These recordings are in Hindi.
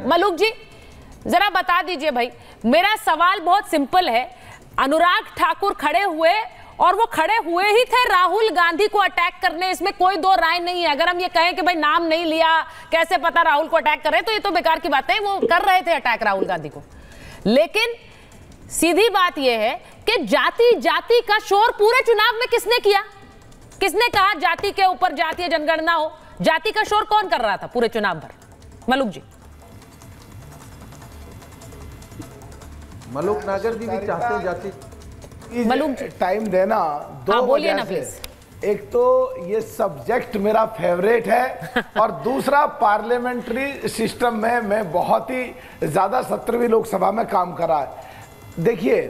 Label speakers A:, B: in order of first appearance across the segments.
A: मलूक जी जरा बता दीजिए भाई, मेरा सवाल बहुत सिंपल है। अनुराग ठाकुर खड़े हुए और वो खड़े हुए ही थे राहुल गांधी को अटैक करने, इसमें कोई दो राय नहीं है। अगर हम ये कहें कि भाई नाम नहीं लिया, कैसे पता राहुल को अटैक कर रहे, तो ये तो बेकार की बात है। वो कर रहे थे अटैक राहुल गांधी को। लेकिन सीधी बात यह है कि जाति जाति का शोर पूरे चुनाव में किसने किया? किसने कहा जाति के ऊपर जातीय जनगणना हो? जाति का शोर कौन कर रहा था पूरे चुनाव भर? मलूक जी।
B: मलूक नागर जी भी चाहते हैं जाति।
A: मलूक जी
C: टाइम देना दो
A: बोलिए ना
C: वजह
A: प्लीज।
C: से। एक तो ये सब्जेक्ट मेरा फेवरेट है और दूसरा पार्लियामेंट्री सिस्टम में मैं बहुत ही ज्यादा 17वीं लोकसभा में काम करा है। देखिए,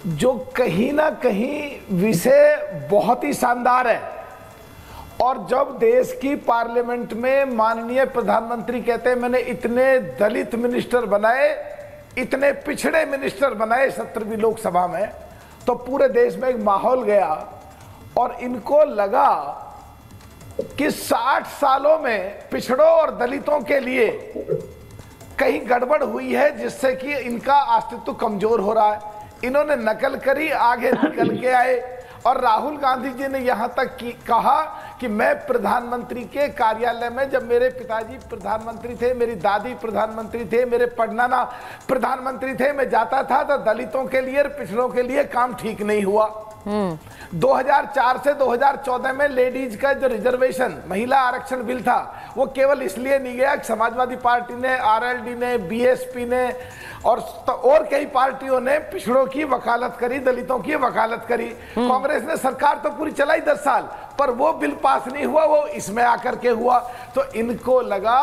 C: जो कहीं ना कहीं विषय बहुत ही शानदार है, और जब देश की पार्लियामेंट में माननीय प्रधानमंत्री कहते हैं मैंने इतने दलित मिनिस्टर बनाए, इतने पिछड़े मिनिस्टर बनाए 17वीं लोकसभा में, तो पूरे देश में एक माहौल गया और इनको लगा कि 60 सालों में पिछड़ों और दलितों के लिए कहीं गड़बड़ हुई है, जिससे कि इनका अस्तित्व कमजोर हो रहा है। इन्होंने नकल करी, आगे निकल के आए और राहुल गांधी जी ने यहां तक कहा कि मैं प्रधानमंत्री के कार्यालय में, जब मेरे पिताजी प्रधानमंत्री थे, मेरी दादी प्रधानमंत्री थे, मेरे पड़नाना प्रधानमंत्री थे, मैं जाता था तो दलितों के लिए और पिछड़ों के लिए काम ठीक नहीं हुआ। 2004 से 2014 में लेडीज का जो रिजर्वेशन महिला आरक्षण बिल था, वो केवल इसलिए नहीं गया कि समाजवादी पार्टी ने, आरएलडी ने, बीएसपी ने और कई पार्टियों ने पिछड़ों की वकालत करी, दलितों की वकालत करी। कांग्रेस ने सरकार तो पूरी चलाई 10 साल, पर वो बिल पास नहीं हुआ, वो इसमें आकर के हुआ। तो इनको लगा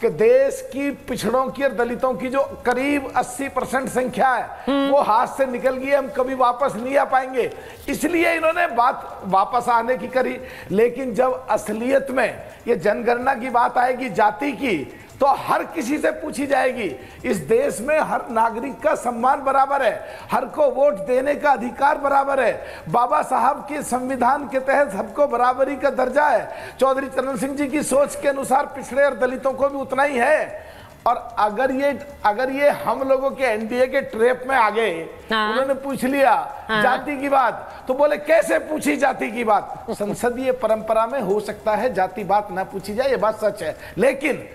C: कि देश की पिछड़ों की और दलितों की जो करीब 80% संख्या है वो हाथ से निकल गई, हम कभी वापस नहीं आ पाएंगे, इसलिए इन्होंने बात वापस आने की करी। लेकिन जब असलियत में ये जनगणना की बात आएगी, जाति की, तो हर किसी से पूछी जाएगी। इस देश में हर नागरिक का सम्मान बराबर है, हर को वोट देने का अधिकार बराबर है, बाबा साहब के संविधान के तहत सबको बराबरी का दर्जा है, चौधरी चरण सिंह जी की सोच के अनुसार पिछड़े और दलितों को भी उतना ही है। और अगर ये हम लोगों के एनडीए के ट्रैप में आ गए, उन्होंने पूछ लिया जाति की बात, तो बोले कैसे पूछी जाति की बात? संसदीय परंपरा में हो सकता है जाति बात ना पूछी जाए, ये बात सच है, लेकिन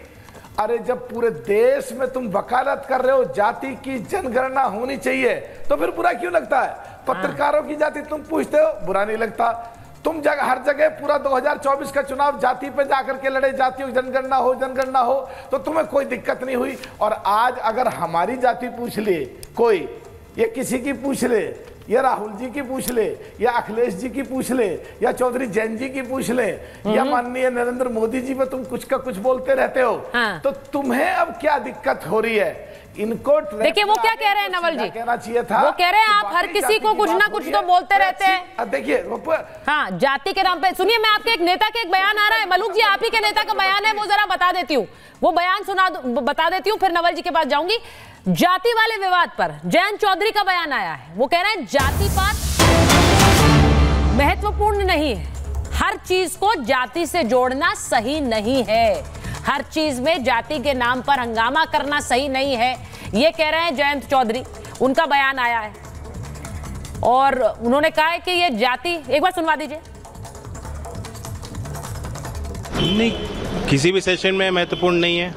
C: अरे जब पूरे देश में तुम वकालत कर रहे हो जाति की जनगणना होनी चाहिए, तो फिर बुरा क्यों लगता है? पत्रकारों की जाति तुम पूछते हो, बुरा नहीं लगता। तुम हर जगह पूरा 2024 का चुनाव जाति पे जाकर के लड़े, जातियों की जनगणना हो, तो तुम्हें कोई दिक्कत नहीं हुई। और आज अगर हमारी जाति पूछ ले कोई, ये किसी की पूछ ले, या राहुल जी की पूछ ले, या अखिलेश जी की पूछ ले, या चौधरी जैन जी की पूछ ले, या माननीय नरेंद्र मोदी जी पे तुम कुछ का कुछ बोलते रहते हो, तो तुम्हें अब क्या दिक्कत हो रही है? इनको
A: देखिए वो क्या कह रहे हैं नवल जी,
C: कहना चाहिए था,
A: वो कह रहे हैं आप हर किसी को कुछ ना कुछ तो बोलते रहते हैं।
C: देखिए
A: हाँ, जाति के नाम पे सुनिए, मैं आपके एक नेता के एक बयान आ रहा है, मलूक जी आप ही के नेता का बयान है, वो जरा बता देती हूँ, वो बयान बता देती हूँ, फिर नवल जी के पास जाऊंगी। जाति वाले विवाद पर जयंत चौधरी का बयान आया है, वो कह रहे हैं जाति पात महत्वपूर्ण नहीं है, हर चीज को जाति से जोड़ना सही नहीं है, हर चीज में जाति के नाम पर हंगामा करना सही नहीं है, ये कह रहे हैं जयंत चौधरी। उनका बयान आया है और उन्होंने कहा है कि ये जाति, एक बार सुनवा दीजिए।
D: नहीं, किसी भी सेशन में महत्वपूर्ण नहीं है।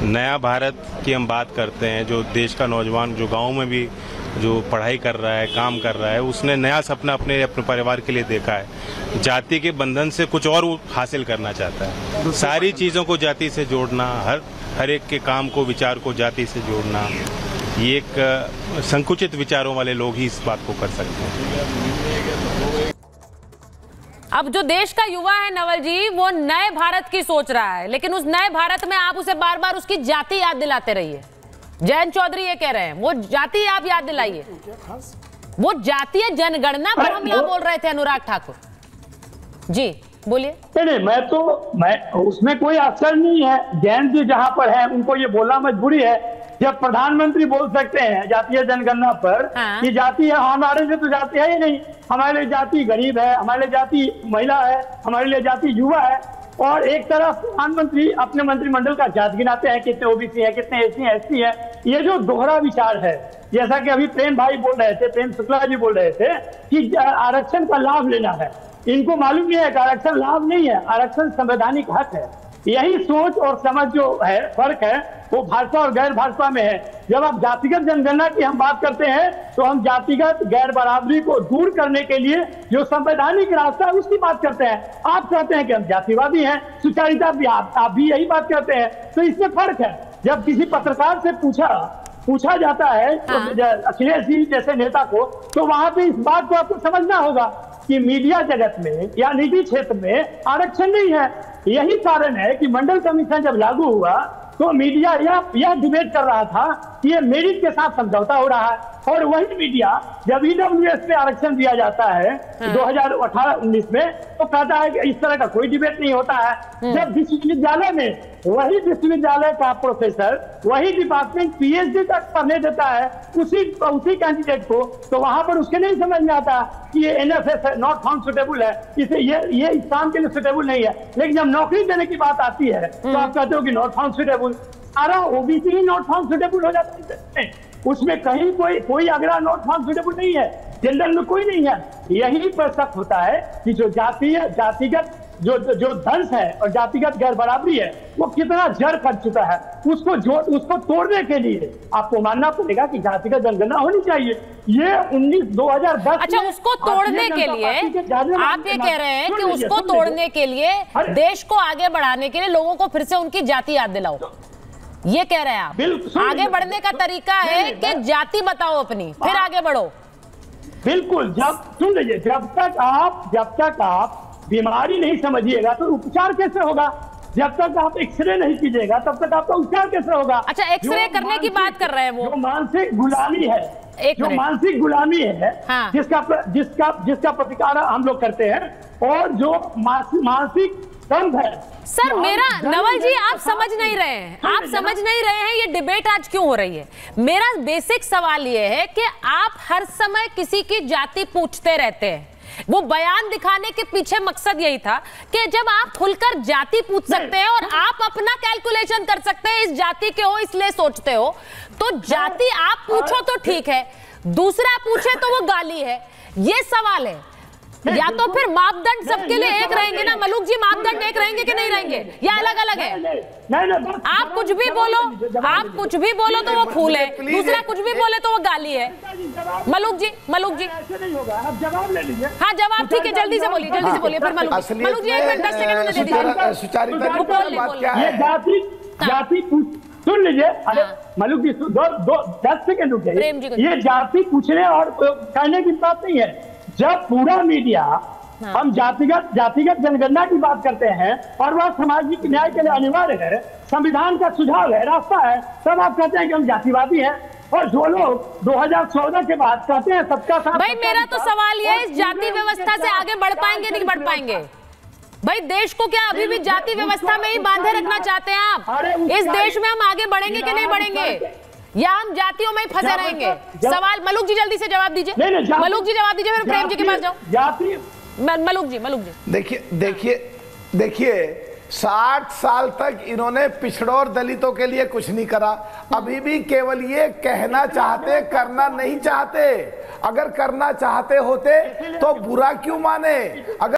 D: नया भारत की हम बात करते हैं, जो देश का नौजवान जो गांव में भी जो पढ़ाई कर रहा है, काम कर रहा है, उसने नया सपना अपने परिवार के लिए देखा है, जाति के बंधन से कुछ और हासिल करना चाहता है। सारी चीज़ों को जाति से जोड़ना, हर एक के काम को, विचार को जाति से जोड़ना, ये एक संकुचित विचारों वाले लोग ही इस बात को कर सकते हैं।
A: अब जो देश का युवा है नवल जी, वो नए भारत की सोच रहा है, लेकिन उस नए भारत में आप उसे बार बार उसकी जाति याद दिलाते रहिए। जयंत चौधरी ये कह रहे हैं वो जाति आप याद दिलाइए, वो जातीय जनगणना पर हमला बोल रहे थे अनुराग ठाकुर जी, बोलिए।
E: नहीं, मैं उसमें कोई असर नहीं है। जयंत जी जहां पर है उनको ये बोलना मजबूरी है, जब प्रधानमंत्री बोल सकते हैं जातीय जनगणना पर कि जाति है, हमारे लिए तो जाति है ही नहीं, हमारे लिए जाति गरीब है, हमारे लिए जाति महिला है, हमारे लिए जाति युवा है, और एक तरफ प्रधानमंत्री अपने मंत्रिमंडल का जात गिनाते हैं, कितने ओबीसी है, कितने एसी है, एसटी है। ये जो दोहरा विचार है, जैसा कि अभी प्रेम भाई बोल रहे थे, प्रेम शुक्ला जी बोल रहे थे कि आरक्षण का लाभ लेना है, इनको मालूम नहीं है कि आरक्षण लाभ नहीं है, आरक्षण संवैधानिक हक है। यही सोच और समझ जो है, फर्क है, वो भाजपा और गैर भाजपा में है। जब आप जातिगत जनगणना की हम बात करते हैं तो हम जातिगत गैर बराबरी को दूर करने के लिए जो संवैधानिक रास्ता है उसकी बात करते हैं। आप कहते हैं कि हम जातिवादी हैं, सुचारिता भी आप भी यही बात करते हैं। तो इसमें फर्क है। जब किसी पत्रकार से पूछा जाता है तो अखिलेश जी जैसे नेता को, तो वहां पे इस बात को आपको समझना होगा कि मीडिया जगत में या निजी क्षेत्र में आरक्षण नहीं है। यही कारण है कि मंडल कमीशन जब लागू हुआ तो मीडिया यह डिबेट कर रहा था कि ये मेरिट के साथ समझौता हो रहा है, और वही मीडिया जब ईडब्ल्यूएस में आरक्षण दिया जाता है 2018-19 में, तो कहता है कि इस तरह का कोई डिबेट नहीं होता है। जब विश्वविद्यालय में वही विश्वविद्यालय का प्रोफेसर वही डिपार्टमेंट पीएचडी तक पढ़ने देता है उसी कैंडिडेट को, तो वहां पर उसके नहीं समझ में आता कि ये एनएफएस है, नॉट फाउंड सुटेबल है, इसे ये इस काम के लिए सुटेबल नहीं है। लेकिन जब नौकरी देने की बात आती है तो आप कहते हो कि नॉट फाउंड सुटेबल। सारा OBC he not found suitable हो जाता है, उसमें कहीं कोई अगला नॉट फाउंड सुटेबल नहीं है, जनरल में कोई नहीं है। यही पर शक होता है कि जो जातिगत जो दंश है और जातिगत गैर बराबरी है वो कितना जड़ कर चुका है। उसको तोड़ने के लिए आपको मानना पड़ेगा कि जातिगत जनगणना होनी चाहिए। ये 2010।
A: अच्छा, उसको तोड़ने के लिए आप ये कह रहे हैं कि उसको तोड़ने के लिए, देश को आगे बढ़ाने के लिए लोगों को फिर से उनकी जाति याद दिलाओ, ये कह रहे हैं आप। आगे बढ़ने का तरीका है कि जाति बताओ अपनी, फिर आगे बढ़ो।
E: बिल्कुल। सुन लीजिए, जब तक आप बीमारी नहीं समझिएगा तो उपचार कैसे होगा? जब तक आप एक्सरे नहीं कीजिएगा तब तक आपका उपचार कैसे होगा?
A: अच्छा, एक्सरे करने की बात कर रहे हैं वो।
E: जो मानसिक गुलामी है, मानसिक गुलामी है, हाँ। जिसका प्रतिकार हम लोग करते हैं, और जो मानसिक दंभ है।
A: सर मेरा नवल जी, आप समझ नहीं रहे हैं, आप समझ नहीं रहे हैं ये डिबेट आज क्यों हो रही है। मेरा बेसिक सवाल ये है कि आप हर समय किसी की जाति पूछते रहते हैं। वो बयान दिखाने के पीछे मकसद यही था कि जब आप खुलकर जाति पूछ सकते हैं और आप अपना कैलकुलेशन कर सकते हैं, इस जाति के हो इसलिए सोचते हो, तो जाति आप पूछो तो ठीक है, दूसरा पूछे तो वो गाली है। ये सवाल है। या तो फिर मापदंड सबके लिए एक रहेंगे ना मलूक जी, मापदंड एक रहेंगे कि नहीं रहेंगे, या अलग अलग है? आप कुछ भी बोलो तो वो फूल है, दूसरा कुछ भी बोले तो वो गाली है। मलूक जी
E: आप जवाब ले लीजिए।
A: हाँ, जवाब ठीक है, जल्दी से बोलिए फिर मलूक जी 1 मिनट 10 सेकंड में दे दीजिए। जाति सुन लीजिए। अरे मलूक जी 10 सेकंड रुकिए। ये जाति पूछने और कहने की बात नहीं है। जब पूरा मीडिया हम जातिगत जनगणना की बात करते हैं और वह सामाजिक न्याय के लिए अनिवार्य है, संविधान का सुझाव है, रास्ता है, तब आप कहते हैं कि हम जातिवादी हैं। और जो लोग 2014 के बाद कहते हैं सबका साथ। भाई मेरा तो सवाल ये है, इस जाति व्यवस्था से आगे बढ़ पाएंगे नहीं बढ़ पाएंगे? भाई देश को क्या अभी भी जाति व्यवस्था में ही बांधे रखना चाहते हैं आप? इस देश में हम आगे बढ़ेंगे कि नहीं बढ़ेंगे, या हम जातियों में ही फंसे रहेंगे? सवाल मलूक जी जल्दी से जवाब दीजिए। मलूक जी जवाब दीजिए, फिर प्रेम जी के पास जाओ। मलूक जी
C: देखिए 60 साल तक इन्होंने पिछड़ों और दलितों के लिए कुछ नहीं करा। अभी भी केवल ये कहना चाहते, करना नहीं चाहते। अगर करना चाहते होते तो बुरा क्यों माने? अगर